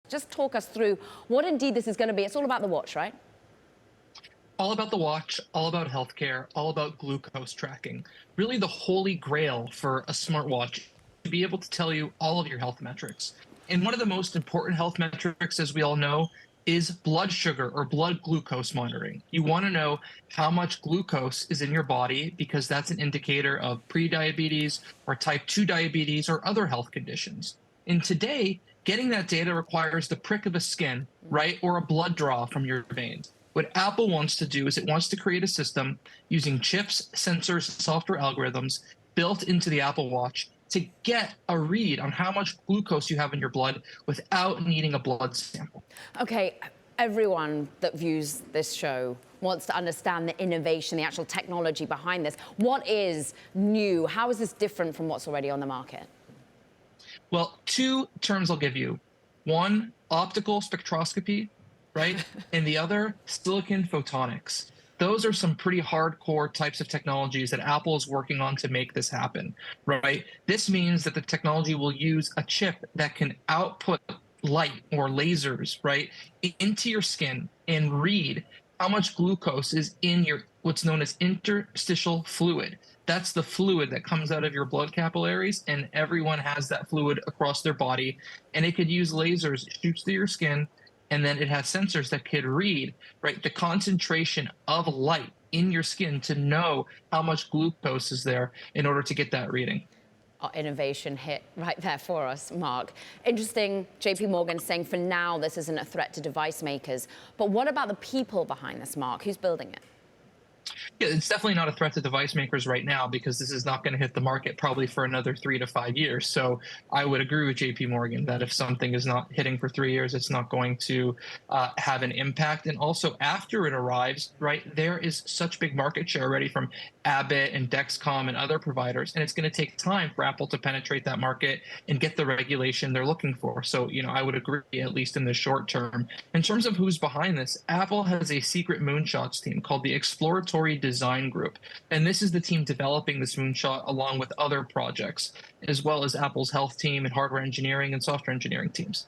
Just talk us through what indeed this is going to be. It's all about the watch, right? All about the watch, all about healthcare, all about glucose tracking. Really the holy grail for a smartwatch to be able to tell you all of your health metrics. And one of the most important health metrics, as we all know, is blood sugar or blood glucose monitoring. You want to know how much glucose is in your body because that's an indicator of prediabetes or type 2 diabetes or other health conditions. And today, getting that data requires the prick of a skin, right, or a blood draw from your veins. What Apple wants to do is it wants to create a system using chips, sensors, software algorithms built into the Apple Watch to get a read on how much glucose you have in your blood without needing a blood sample. Okay, everyone that views this show wants to understand the innovation, the actual technology behind this. What is new? How is this different from what's already on the market? Well, two terms I'll give you. One, optical spectroscopy, right? And the other, silicon photonics. Those are some pretty hardcore types of technologies that Apple is working on to make this happen, right? This means that the technology will use a chip that can output light or lasers, right, into your skin and read how much glucose is in your what's known as interstitial fluid. That's the fluid that comes out of your blood capillaries, and everyone has that fluid across their body. And it could use lasers, it shoots through your skin, and then it has sensors that could read, right, the concentration of light in your skin to know how much glucose is there in order to get that reading. Our innovation hit right there for us, Mark. Interesting, JP Morgan saying for now this isn't a threat to device makers. But what about the people behind this, Mark? Who's building it? Yeah, it's definitely not a threat to device makers right now because this is not going to hit the market probably for another 3 to 5 years. So I would agree with JP Morgan that if something is not hitting for 3 years, it's not going to have an impact. And also after it arrives, right, there is such big market share already from Abbott and Dexcom and other providers, and it's going to take time for Apple to penetrate that market and get the regulation they're looking for. So, I would agree, at least in the short term. In terms of who's behind this, Apple has a secret moonshots team called the Exploratory Design Group. And this is the team developing this moonshot along with other projects, as well as Apple's health team and hardware engineering and software engineering teams.